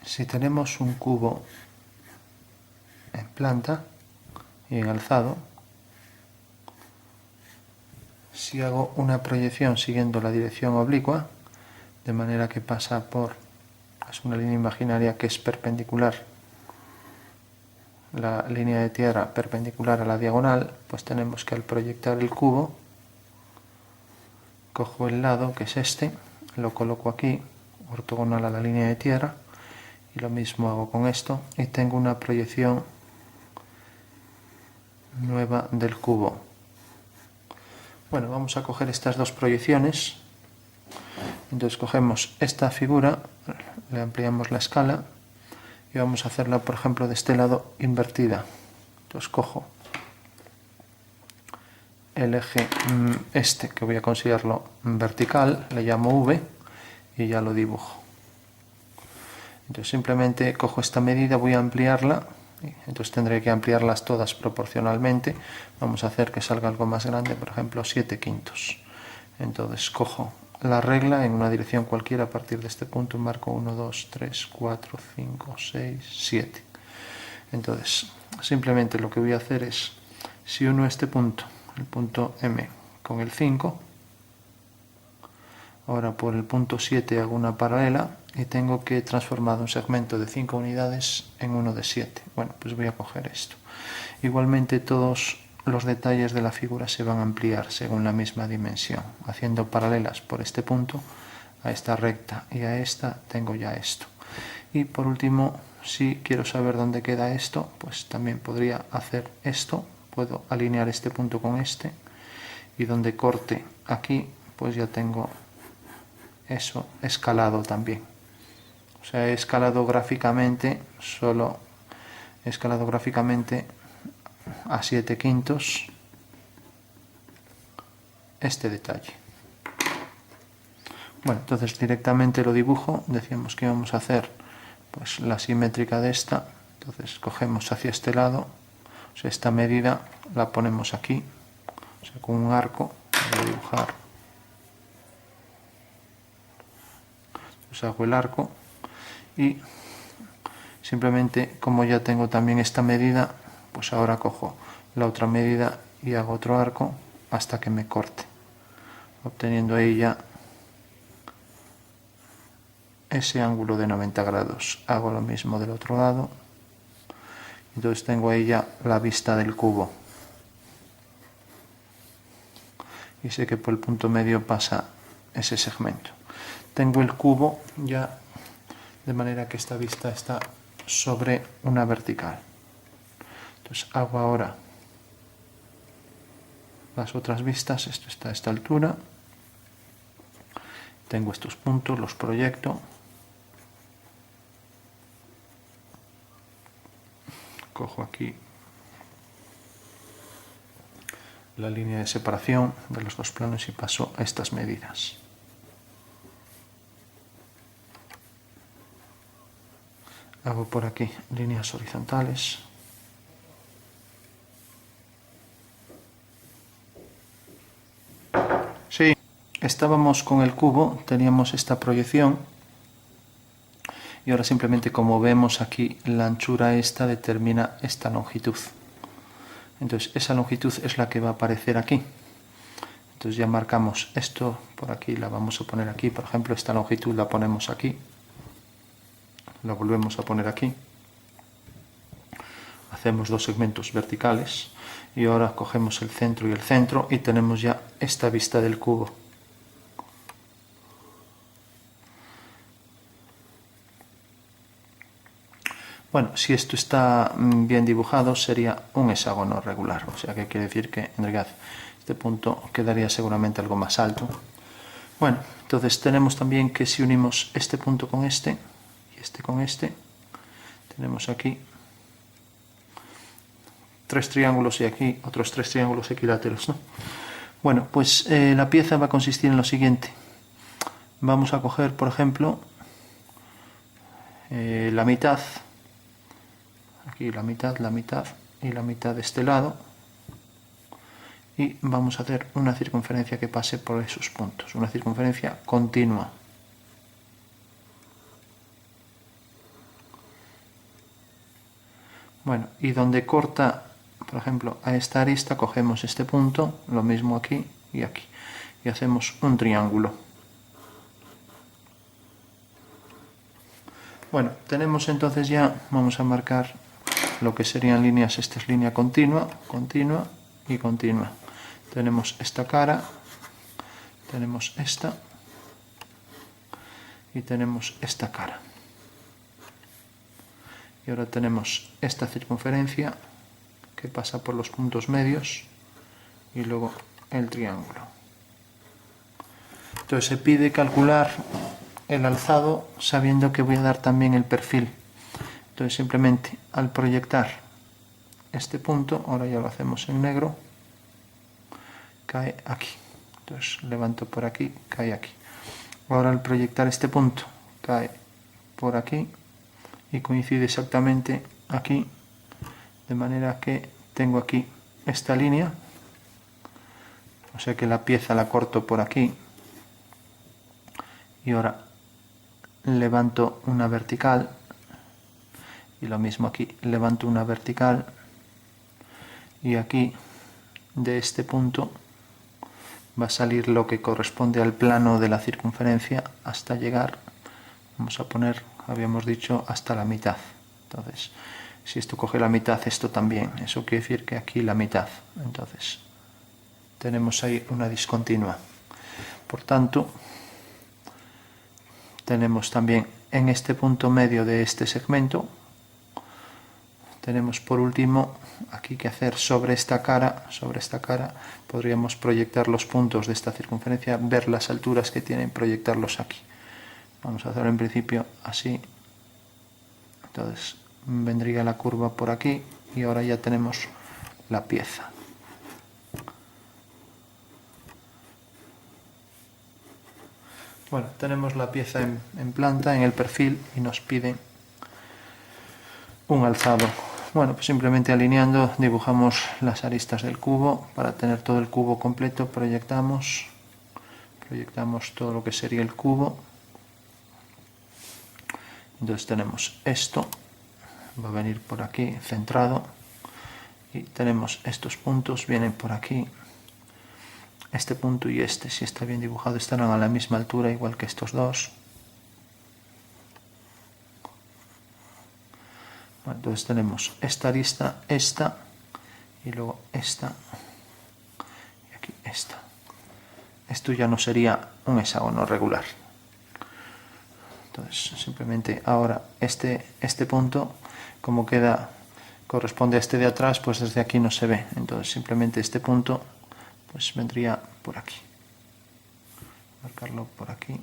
si tenemos un cubo en planta y en alzado, si hago una proyección siguiendo la dirección oblicua, de manera que pasa por, es una línea imaginaria que es perpendicular, la línea de tierra perpendicular a la diagonal, pues tenemos que al proyectar el cubo, cojo el lado, que es este, lo coloco aquí, ortogonal a la línea de tierra, y lo mismo hago con esto, y tengo una proyección nueva del cubo. Bueno, vamos a coger estas dos proyecciones. Entonces cogemos esta figura, le ampliamos la escala y vamos a hacerla, por ejemplo, de este lado invertida. Entonces cojo el eje este, que voy a considerarlo vertical, le llamo V y ya lo dibujo. Entonces simplemente cojo esta medida, voy a ampliarla, entonces tendré que ampliarlas todas proporcionalmente. Vamos a hacer que salga algo más grande, por ejemplo 7/5. Entonces cojo la regla en una dirección cualquiera a partir de este punto, marco 1, 2, 3, 4, 5, 6, 7. Entonces simplemente lo que voy a hacer es, si uno este punto, el punto M con el 5, ahora por el punto 7 hago una paralela y tengo que transformar un segmento de 5 unidades en uno de 7. Bueno, pues voy a coger esto. Igualmente todos los detalles de la figura se van a ampliar según la misma dimensión, haciendo paralelas por este punto a esta recta y a esta tengo ya esto. Y por último, si quiero saber dónde queda esto, pues también podría hacer esto, puedo alinear este punto con este y donde corte aquí pues ya tengo eso escalado también. O sea, he escalado gráficamente, solo he escalado gráficamente a 7/5 este detalle. Bueno, entonces directamente lo dibujo. Decíamos que íbamos a hacer pues la simétrica de esta, entonces cogemos hacia este lado, o sea, esta medida la ponemos aquí, o sea, con un arco, voy a dibujar, entonces hago el arco y simplemente, como ya tengo también esta medida, pues ahora cojo la otra medida y hago otro arco hasta que me corte, obteniendo ahí ya ese ángulo de 90 grados. Hago lo mismo del otro lado, entonces tengo ahí ya la vista del cubo y sé que por el punto medio pasa ese segmento. Tengo el cubo ya de manera que esta vista está sobre una vertical. Entonces hago ahora las otras vistas. Esto está a esta altura, tengo estos puntos, los proyecto, cojo aquí la línea de separación de los dos planos y paso a estas medidas. Hago por aquí líneas horizontales. Sí, estábamos con el cubo, teníamos esta proyección y ahora simplemente, como vemos aquí, la anchura esta determina esta longitud. Entonces esa longitud es la que va a aparecer aquí. Entonces ya marcamos esto por aquí, la vamos a poner aquí, por ejemplo esta longitud la ponemos aquí, la volvemos a poner aquí, hacemos dos segmentos verticales y ahora cogemos el centro y el centro y tenemos ya esta vista del cubo. Bueno, si esto está bien dibujado sería un hexágono regular, o sea que quiere decir que en realidad este punto quedaría seguramente algo más alto. Bueno, entonces tenemos también que si unimos este punto con este y este con este, tenemos aquí tres triángulos y aquí otros tres triángulos equiláteros, ¿no? Bueno, pues la pieza va a consistir en lo siguiente. Vamos a coger, por ejemplo, la mitad, aquí la mitad y la mitad de este lado, y vamos a hacer una circunferencia que pase por esos puntos, una circunferencia continua. Bueno, y donde corta, por ejemplo, a esta arista, cogemos este punto, lo mismo aquí y aquí, y hacemos un triángulo. Bueno, tenemos entonces ya, vamos a marcar lo que serían líneas. Esta es línea continua, continua y continua. Tenemos esta cara, tenemos esta y tenemos esta cara. Y ahora tenemos esta circunferencia que pasa por los puntos medios y luego el triángulo. Entonces se pide calcular el alzado sabiendo que voy a dar también el perfil. Entonces simplemente al proyectar este punto, ahora ya lo hacemos en negro, cae aquí. Entonces levanto por aquí, cae aquí. Ahora al proyectar este punto, cae por aquí y coincide exactamente aquí, de manera que tengo aquí esta línea, o sea que la pieza la corto por aquí y ahora levanto una vertical y lo mismo aquí, levanto una vertical y aquí de este punto va a salir lo que corresponde al plano de la circunferencia hasta llegar, vamos a poner, habíamos dicho, hasta la mitad. Entonces, si esto coge la mitad, esto también, eso quiere decir que aquí la mitad. Entonces, tenemos ahí una discontinua. Por tanto, tenemos también en este punto medio de este segmento, tenemos por último aquí que hacer sobre esta cara, podríamos proyectar los puntos de esta circunferencia, ver las alturas que tienen, proyectarlos aquí. Vamos a hacerlo en principio así. Entonces vendría la curva por aquí y ahora ya tenemos la pieza. Bueno, tenemos la pieza en planta, en el perfil, y nos piden un alzado. Bueno, pues simplemente alineando dibujamos las aristas del cubo para tener todo el cubo completo. Proyectamos todo lo que sería el cubo. Entonces tenemos esto, va a venir por aquí centrado y tenemos estos puntos, vienen por aquí. Este punto y este, si está bien dibujado, estarán a la misma altura, igual que estos dos. Bueno, entonces tenemos esta arista, esta, y luego esta, y aquí esta. Esto ya no sería un hexágono regular. Entonces, simplemente ahora este punto, como queda, corresponde a este de atrás, pues desde aquí no se ve. Entonces, simplemente este punto, pues vendría por aquí. Marcarlo por aquí.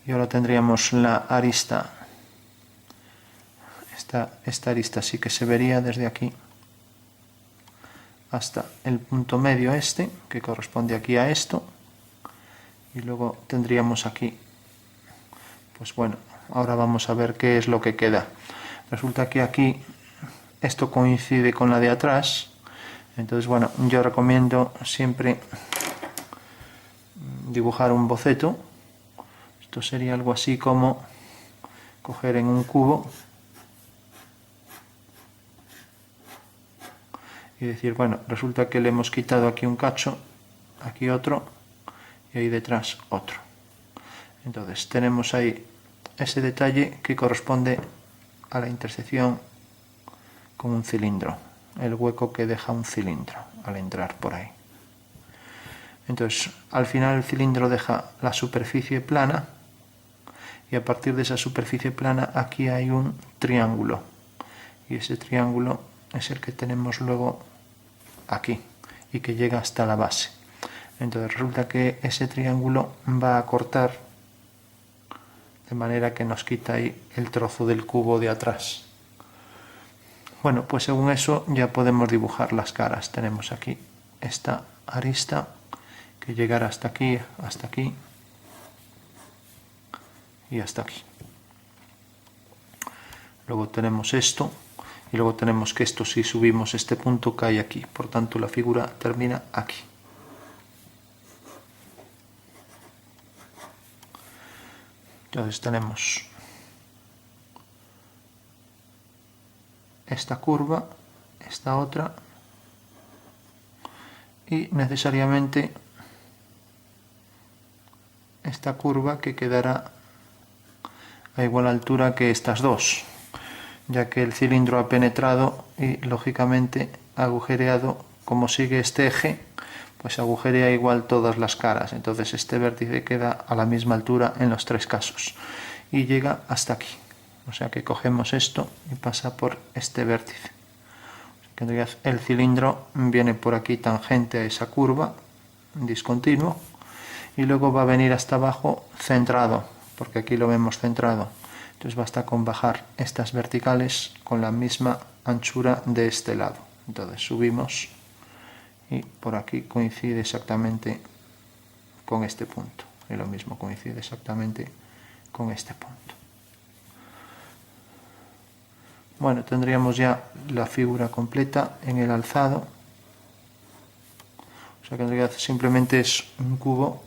Y ahora tendríamos la arista. Esta arista sí que se vería desde aquí hasta el punto medio este, que corresponde aquí a esto. Y luego tendríamos aquí, pues bueno, ahora vamos a ver qué es lo que queda. Resulta que aquí esto coincide con la de atrás. Entonces, bueno, yo recomiendo siempre dibujar un boceto. Esto sería algo así como coger en un cubo y decir, bueno, resulta que le hemos quitado aquí un cacho, aquí otro y ahí detrás otro. Entonces tenemos ahí ese detalle que corresponde a la intersección con un cilindro, el hueco que deja un cilindro al entrar por ahí. Entonces, al final el cilindro deja la superficie plana y a partir de esa superficie plana aquí hay un triángulo y ese triángulo es el que tenemos luego aquí y que llega hasta la base. Entonces resulta que ese triángulo va a cortar de manera que nos quita ahí el trozo del cubo de atrás. Bueno, pues según eso ya podemos dibujar las caras. Tenemos aquí esta arista que llegará hasta aquí y hasta aquí. Luego tenemos esto y luego tenemos que esto, si subimos este punto, cae aquí. Por tanto, la figura termina aquí. Entonces tenemos esta curva, esta otra, y necesariamente esta curva que quedará a igual altura que estas dos, ya que el cilindro ha penetrado y lógicamente agujereado, como sigue este eje, pues agujerea igual todas las caras, entonces este vértice queda a la misma altura en los tres casos y llega hasta aquí, o sea que cogemos esto y pasa por este vértice. El cilindro viene por aquí tangente a esa curva, discontinuo, y luego va a venir hasta abajo centrado, porque aquí lo vemos centrado. Entonces basta con bajar estas verticales con la misma anchura de este lado. Entonces subimos y por aquí coincide exactamente con este punto. Y lo mismo coincide exactamente con este punto. Bueno, tendríamos ya la figura completa en el alzado. O sea que en realidad simplemente es un cubo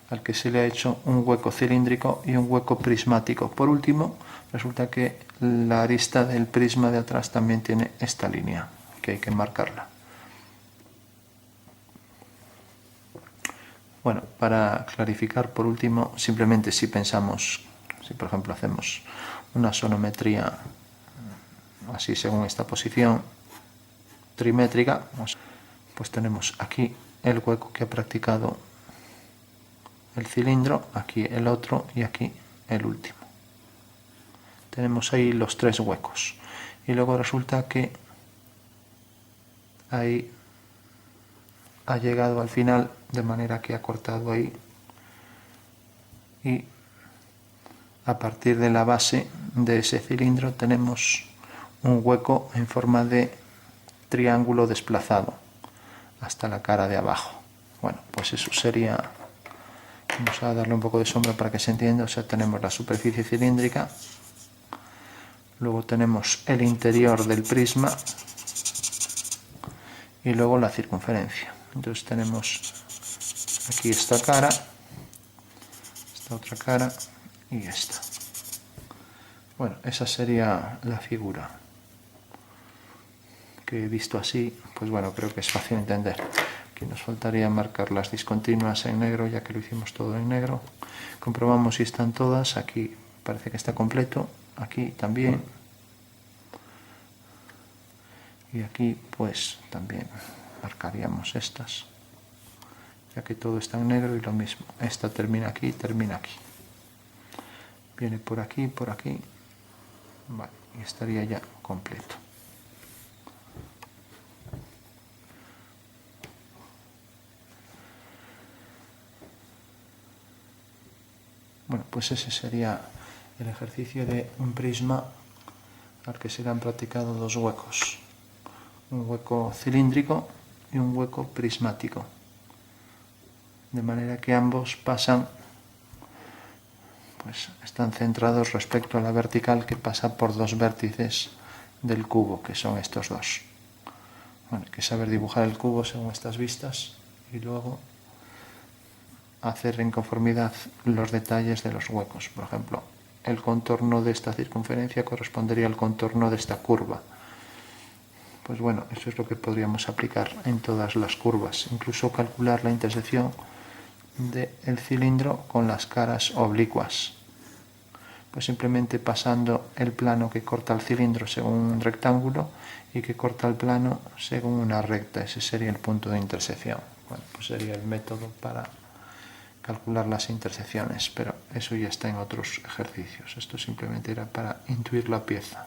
al que se le ha hecho un hueco cilíndrico y un hueco prismático. Por último, resulta que la arista del prisma de atrás también tiene esta línea, que hay que marcarla. Bueno, para clarificar por último, simplemente si pensamos, si por ejemplo hacemos una sonometría así según esta posición trimétrica, pues tenemos aquí el hueco que ha practicado el cilindro, aquí el otro y aquí el último. Tenemos ahí los tres huecos y luego resulta que ahí ha llegado al final de manera que ha cortado ahí y a partir de la base de ese cilindro tenemos un hueco en forma de triángulo desplazado hasta la cara de abajo. Bueno, pues eso sería, vamos a darle un poco de sombra para que se entienda, o sea, tenemos la superficie cilíndrica, luego tenemos el interior del prisma y luego la circunferencia. Entonces tenemos aquí esta cara, esta otra cara y esta. Bueno, esa sería la figura que he visto así, pues bueno, creo que es fácil entender. Aquí nos faltaría marcar las discontinuas en negro, ya que lo hicimos todo en negro. Comprobamos si están todas, aquí parece que está completo, aquí también. Y aquí pues también marcaríamos estas, ya que todo está en negro y lo mismo. Esta termina aquí, termina aquí. Viene por aquí, vale, y estaría ya completo. Bueno, pues ese sería el ejercicio de un prisma al que se le han practicado dos huecos. Un hueco cilíndrico y un hueco prismático. De manera que ambos pasan, pues están centrados respecto a la vertical que pasa por dos vértices del cubo, que son estos dos. Bueno, hay que saber dibujar el cubo según estas vistas y luego hacer en conformidad los detalles de los huecos. Por ejemplo, el contorno de esta circunferencia correspondería al contorno de esta curva. Pues bueno, eso es lo que podríamos aplicar en todas las curvas, incluso calcular la intersección del cilindro con las caras oblicuas. Pues simplemente pasando el plano que corta el cilindro según un rectángulo y que corta el plano según una recta. Ese sería el punto de intersección. Bueno, pues sería el método para calcular las intersecciones, pero eso ya está en otros ejercicios. Esto simplemente era para intuir la pieza.